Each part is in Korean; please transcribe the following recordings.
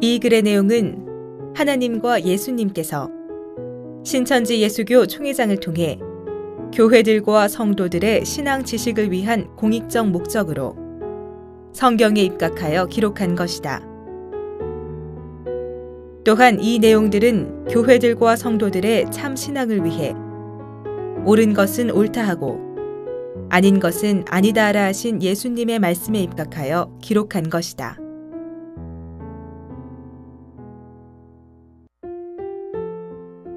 이 글의 내용은 하나님과 예수님께서 신천지 예수교 총회장을 통해 교회들과 성도들의 신앙 지식을 위한 공익적 목적으로 성경에 입각하여 기록한 것이다. 또한 이 내용들은 교회들과 성도들의 참 신앙을 위해 옳은 것은 옳다 하고 아닌 것은 아니다라 하신 예수님의 말씀에 입각하여 기록한 것이다.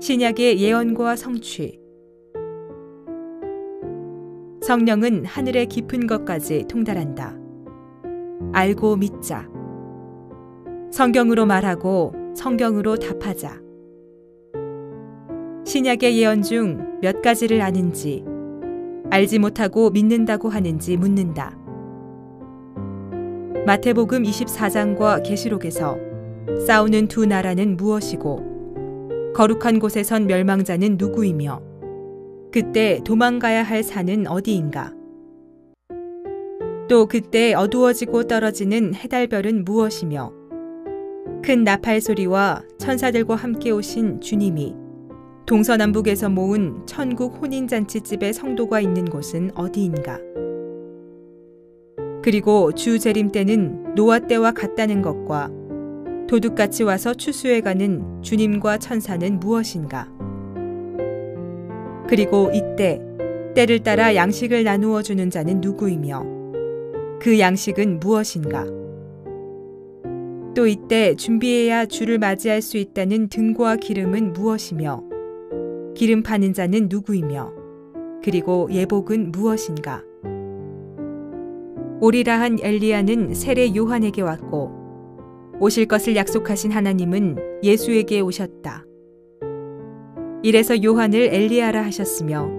신약의 예언과 성취. 성령은 하늘의 깊은 것까지 통달한다. 알고 믿자. 성경으로 말하고 성경으로 답하자. 신약의 예언 중 몇 가지를 아는지, 알지 못하고 믿는다고 하는지 묻는다. 마태복음 24장과 계시록에서 싸우는 두 나라는 무엇이고 거룩한 곳에 선 멸망자는 누구이며 그때 도망가야 할 산은 어디인가? 또 그때 어두워지고 떨어지는 해달별은 무엇이며 큰 나팔 소리와 천사들과 함께 오신 주님이 동서남북에서 모은 천국 혼인잔치집의 성도가 있는 곳은 어디인가? 그리고 주 재림 때는 노아 때와 같다는 것과 도둑같이 와서 추수해가는 주님과 천사는 무엇인가? 그리고 이때 때를 따라 양식을 나누어 주는 자는 누구이며 그 양식은 무엇인가? 또 이때 준비해야 주를 맞이할 수 있다는 등과 기름은 무엇이며 기름 파는 자는 누구이며 그리고 예복은 무엇인가? 오리라 한 엘리야는 세례 요한에게 왔고 오실 것을 약속하신 하나님은 예수에게 오셨다. 이래서 요한을 엘리야라 하셨으며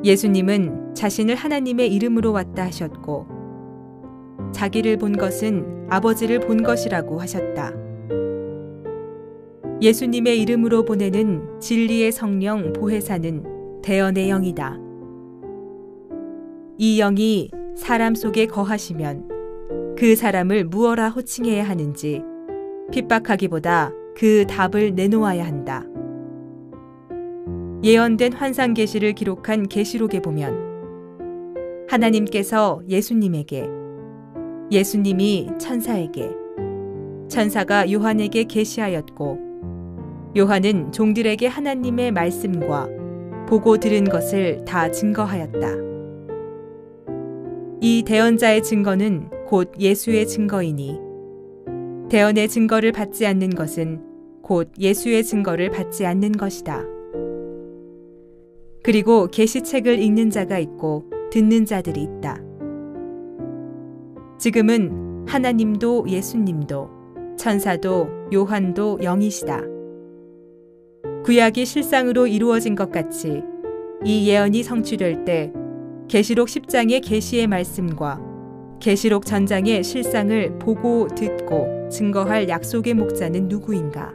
예수님은 자신을 하나님의 이름으로 왔다 하셨고 자기를 본 것은 아버지를 본 것이라고 하셨다. 예수님의 이름으로 보내는 진리의 성령 보혜사는 대언의 영이다. 이 영이 사람 속에 거하시면 그 사람을 무엇라 호칭해야 하는지 핍박하기보다 그 답을 내놓아야 한다. 예언된 환상 계시를 기록한 계시록에 보면 하나님께서 예수님에게, 예수님이 천사에게, 천사가 요한에게 계시하였고 요한은 종들에게 하나님의 말씀과 보고 들은 것을 다 증거하였다. 이 대언자의 증거는 곧 예수의 증거이니 대언의 증거를 받지 않는 것은 곧 예수의 증거를 받지 않는 것이다. 그리고 계시책을 읽는 자가 있고 듣는 자들이 있다. 지금은 하나님도 예수님도 천사도 요한도 영이시다. 구약이 실상으로 이루어진 것 같이 이 예언이 성취될 때 계시록 10장의 계시의 말씀과 계시록 전장의 실상을 보고 듣고 증거할 약속의 목자는 누구인가?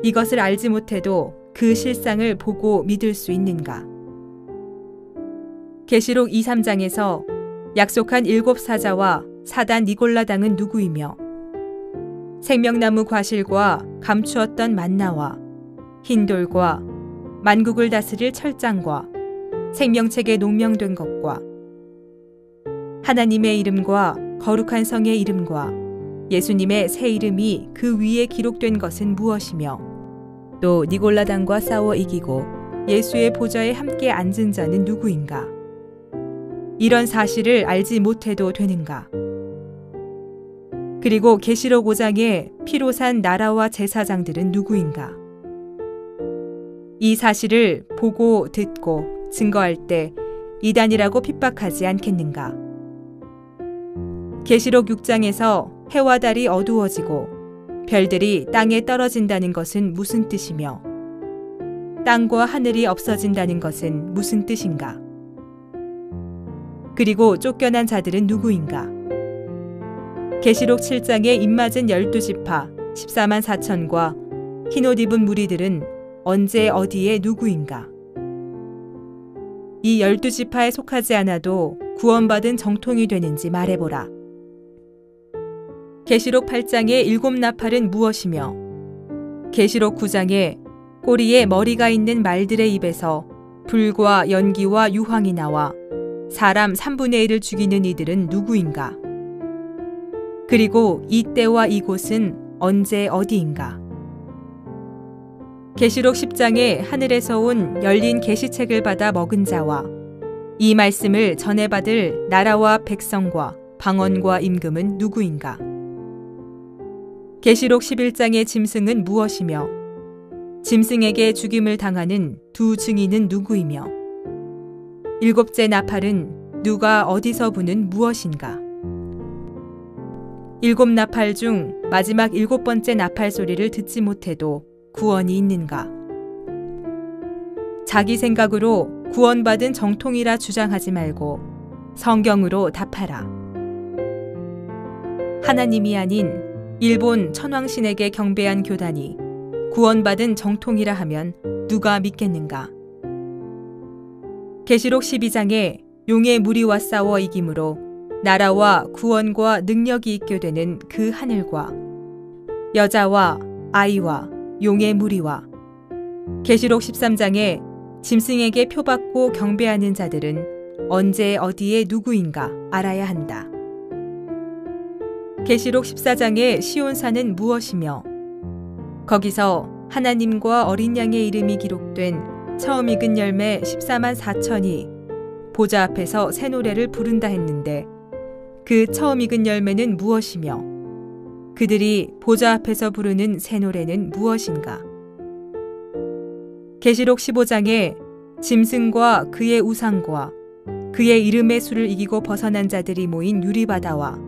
이것을 알지 못해도 그 실상을 보고 믿을 수 있는가? 계시록 2, 3장에서 약속한 7 사자와 사단 니골라당은 누구이며 생명나무 과실과 감추었던 만나와 흰돌과 만국을 다스릴 철장과 생명책에 농명된 것과 하나님의 이름과 거룩한 성의 이름과 예수님의 새 이름이 그 위에 기록된 것은 무엇이며 또 니골라당과 싸워 이기고 예수의 보좌에 함께 앉은 자는 누구인가? 이런 사실을 알지 못해도 되는가? 그리고 계시록 5장에 피로 산 나라와 제사장들은 누구인가? 이 사실을 보고 듣고 증거할 때 이단이라고 핍박하지 않겠는가? 계시록 6장에서 해와 달이 어두워지고 별들이 땅에 떨어진다는 것은 무슨 뜻이며 땅과 하늘이 없어진다는 것은 무슨 뜻인가? 그리고 쫓겨난 자들은 누구인가? 계시록 7장에 입맞은 12지파 14만 4천과 흰옷 입은 무리들은 언제 어디에 누구인가? 이 12지파에 속하지 않아도 구원받은 정통이 되는지 말해보라. 계시록 8장의 7나팔은 무엇이며 계시록 9장에 꼬리에 머리가 있는 말들의 입에서 불과 연기와 유황이 나와 사람 3분의 1을 죽이는 이들은 누구인가? 그리고 이 때와 이곳은 언제 어디인가? 계시록 10장에 하늘에서 온 열린 계시책을 받아 먹은 자와 이 말씀을 전해받을 나라와 백성과 방언과 임금은 누구인가? 계시록 11장의 짐승은 무엇이며 짐승에게 죽임을 당하는 두 증인은 누구이며 일곱째 나팔은 누가 어디서 부는 무엇인가? 일곱 나팔 중 마지막 7번째 나팔 소리를 듣지 못해도 구원이 있는가? 자기 생각으로 구원받은 정통이라 주장하지 말고 성경으로 답하라. 하나님이 아닌 일본 천황신에게 경배한 교단이 구원받은 정통이라 하면 누가 믿겠는가? 계시록 12장에 용의 무리와 싸워 이김으로 나라와 구원과 능력이 있게 되는 그 하늘과 여자와 아이와 용의 무리와 계시록 13장에 짐승에게 표받고 경배하는 자들은 언제 어디에 누구인가 알아야 한다. 계시록 14장의 시온산은 무엇이며 거기서 하나님과 어린 양의 이름이 기록된 처음 익은 열매 14만 4천이 보좌 앞에서 새 노래를 부른다 했는데 그 처음 익은 열매는 무엇이며 그들이 보좌 앞에서 부르는 새 노래는 무엇인가? 계시록 15장에 짐승과 그의 우상과 그의 이름의 수를 이기고 벗어난 자들이 모인 유리바다와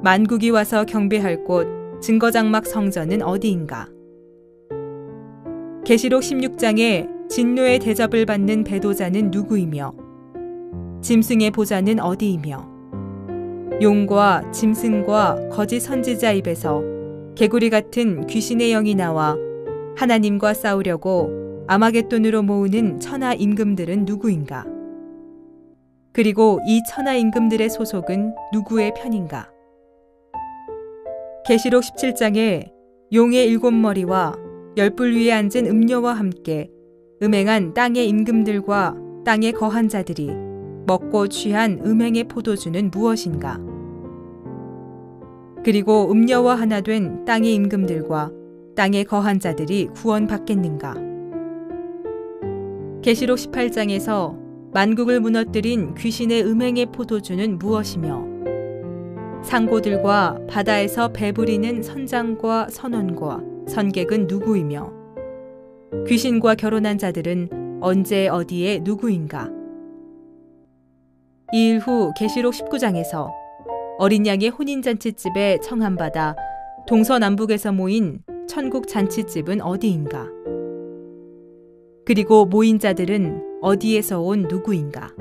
만국이 와서 경배할 곳 증거장막 성전은 어디인가? 계시록 16장에 진노의 대접을 받는 배도자는 누구이며 짐승의 보좌는 어디이며 용과 짐승과 거짓 선지자 입에서 개구리 같은 귀신의 영이 나와 하나님과 싸우려고 아마겟돈으로 모으는 천하 임금들은 누구인가? 그리고 이 천하 임금들의 소속은 누구의 편인가? 계시록 17장에 용의 7머리와 열불 위에 앉은 음녀와 함께 음행한 땅의 임금들과 땅에 거한 자들이 먹고 취한 음행의 포도주는 무엇인가? 그리고 음녀와 하나 된 땅의 임금들과 땅에 거한 자들이 구원받겠는가? 계시록 18장에서 만국을 무너뜨린 귀신의 음행의 포도주는 무엇이며 상고들과 바다에서 배부리는 선장과 선원과 선객은 누구이며 귀신과 결혼한 자들은 언제 어디에 누구인가? 이일 후 계시록 19장에서 어린 양의 혼인잔치집에 청함받아 동서남북에서 모인 천국 잔치집은 어디인가? 그리고 모인 자들은 어디에서 온 누구인가?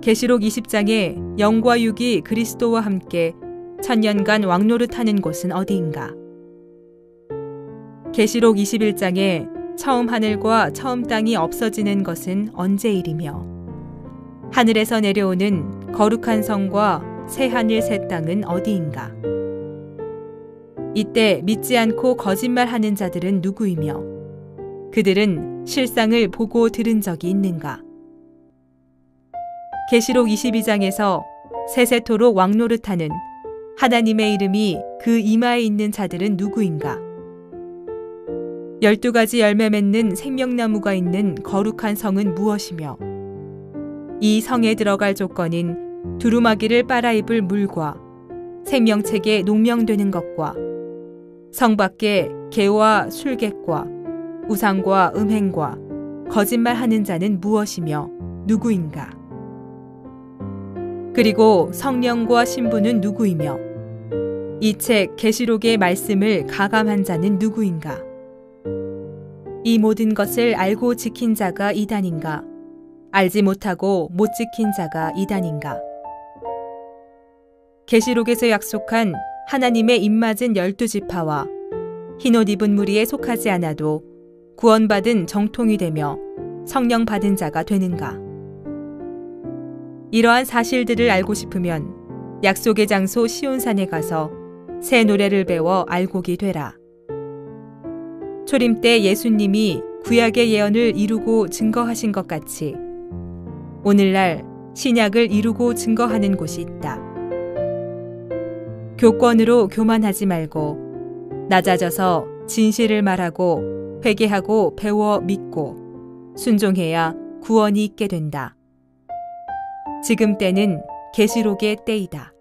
계시록 20장에 영과 육이 그리스도와 함께 천년간 왕노릇하는 곳은 어디인가? 계시록 21장에 처음 하늘과 처음 땅이 없어지는 것은 언제 일이며 하늘에서 내려오는 거룩한 성과 새 하늘 새 땅은 어디인가? 이때 믿지 않고 거짓말하는 자들은 누구이며 그들은 실상을 보고 들은 적이 있는가? 계시록 22장에서 세세토록 왕노릇하는 하나님의 이름이 그 이마에 있는 자들은 누구인가? 12가지 열매 맺는 생명나무가 있는 거룩한 성은 무엇이며 이 성에 들어갈 조건인 두루마기를 빨아입을 물과 생명책에 농명되는 것과 성 밖에 개와 술객과 우상과 음행과 거짓말하는 자는 무엇이며 누구인가? 그리고 성령과 신부는 누구이며 이 책 계시록의 말씀을 가감한 자는 누구인가? 이 모든 것을 알고 지킨 자가 이단인가? 알지 못하고 못 지킨 자가 이단인가? 계시록에서 약속한 하나님의 입맞은 12지파와 흰옷 입은 무리에 속하지 않아도 구원받은 정통이 되며 성령 받은 자가 되는가? 이러한 사실들을 알고 싶으면 약속의 장소 시온산에 가서 새 노래를 배워 알곡이 되라. 초림 때 예수님이 구약의 예언을 이루고 증거하신 것 같이 오늘날 신약을 이루고 증거하는 곳이 있다. 교권으로 교만하지 말고 낮아져서 진실을 말하고 회개하고 배워 믿고 순종해야 구원이 있게 된다. 지금 때는 계시록의 때이다.